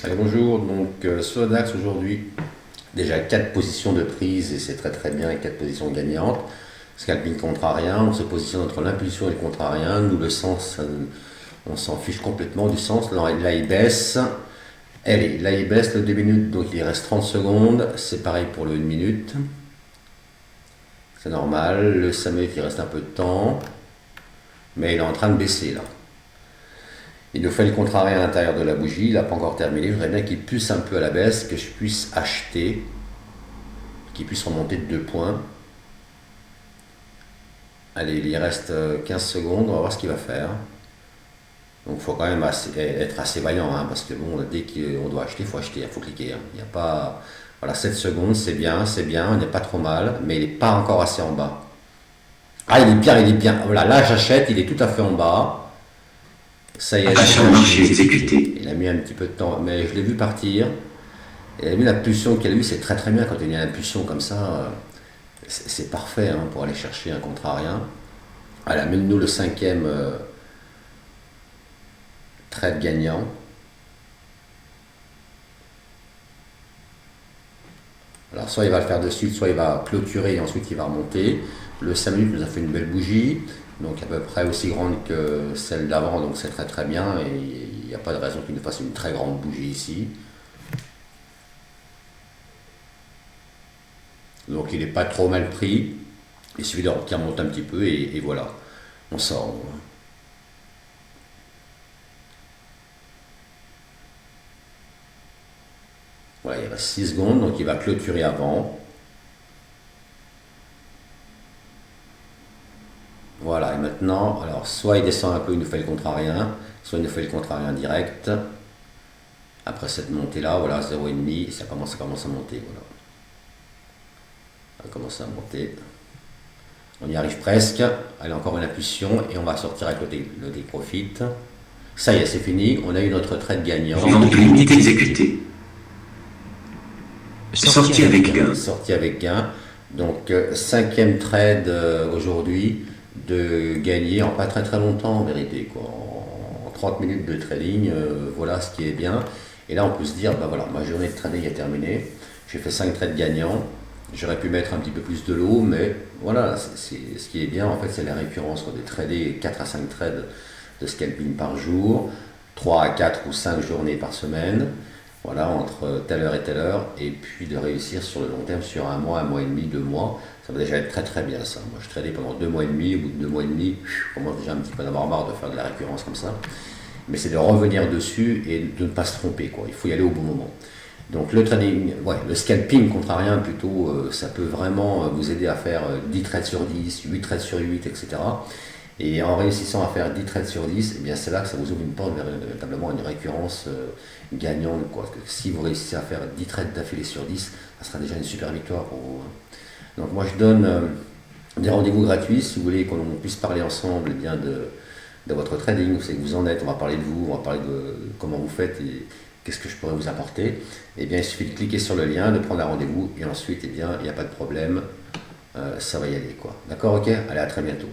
Allez, bonjour, donc sur le DAX aujourd'hui, déjà 4 positions de prise et c'est très très bien, 4 positions gagnantes. Scalping contrarien, on se positionne entre l'impulsion et le contrarien. Nous, le sens, on s'en fiche complètement du sens. Là, il baisse. Allez, là, il baisse le 2 minutes, donc il reste 30 secondes. C'est pareil pour le 1 minute. C'est normal. Le 5 minutes, il reste un peu de temps. Mais il est en train de baisser là. Il nous fait le contrarié à l'intérieur de la bougie, il n'a pas encore terminé. Je voudrais bien qu'il pousse un peu à la baisse, que je puisse acheter, qu'il puisse remonter de 2 points. Allez, il y reste 15 secondes, on va voir ce qu'il va faire. Donc il faut quand même être assez vaillant, hein, parce que bon, dès qu'on doit acheter, il faut acheter, il faut cliquer. Hein. Il n'y a pas. Voilà, 7 secondes, c'est bien, on n'est pas trop mal, mais il n'est pas encore assez en bas. Ah, il est bien, il est bien. Voilà, là j'achète, il est tout à fait en bas. Ça y est, Achat au marché exécuté. il a mis un petit peu de temps, mais je l'ai vu partir. Et la l'impulsion qu'il a eue, c'est très très bien quand il y a une impulsion comme ça. C'est parfait hein, pour aller chercher un contrarien. Voilà, amène-nous le cinquième trade gagnant. Alors soit il va le faire de suite, soit il va clôturer et ensuite il va remonter. Le 5 minutes nous a fait une belle bougie, donc à peu près aussi grande que celle d'avant, donc c'est très très bien et il n'y a pas de raison qu'il nous fasse une très grande bougie ici. Donc il n'est pas trop mal pris. Il suffit qu'il remonte un petit peu et voilà, on sort. Voilà, il reste 6 secondes, donc il va clôturer avant. Voilà, et maintenant, alors soit il descend un peu, il nous fait le contrarien, soit il nous fait le contrarien direct. Après cette montée-là, voilà, 0,5, ça commence à monter. Voilà. Ça commence à monter. On y arrive presque. Allez, encore une impulsion et on va sortir avec le take profit. Ça y est, c'est fini. On a eu notre trade gagnant. Vente limite exécutée. Sortie avec gain. Sortie avec gain. Donc, cinquième trade aujourd'hui de gagner en pas très très longtemps en vérité. Quoi. En 30 minutes de trading, voilà ce qui est bien. Et là, on peut se dire, bah voilà, ma journée de trading est terminée. J'ai fait 5 trades gagnants. J'aurais pu mettre un petit peu plus de lot, mais voilà, ce qui est bien en fait, c'est la récurrence. De trader 4 à 5 trades de scalping par jour, 3 à 4 ou 5 journées par semaine, voilà, entre telle heure et telle heure, et puis de réussir sur le long terme, sur un mois et demi, 2 mois, ça va déjà être très très bien ça. Moi je tradais pendant 2 mois et demi, au bout de 2 mois et demi, je commence déjà un petit peu à en avoir marre de faire de la récurrence comme ça. Mais c'est de revenir dessus et de ne pas se tromper, quoi. Il faut y aller au bon moment. Donc le trading, ouais, le scalping contrarien plutôt, ça peut vraiment vous aider à faire 10 trades sur 10, 8 trades sur 8, etc. Et en réussissant à faire 10 trades sur 10, eh bien c'est là que ça vous ouvre une porte vers véritablement une récurrence gagnante. Quoi. Parce que si vous réussissez à faire 10 trades d'affilée sur 10, ça sera déjà une super victoire pour vous. Hein. Donc moi je donne des rendez-vous gratuits si vous voulez qu'on puisse parler ensemble eh bien, de votre trading, où c'est que vous en êtes, on va parler de vous, on va parler de comment vous faites et qu'est-ce que je pourrais vous apporter. Eh bien il suffit de cliquer sur le lien, de prendre un rendez-vous et ensuite eh bien il n'y a pas de problème, ça va y aller quoi. D'accord, ok. Allez, à très bientôt.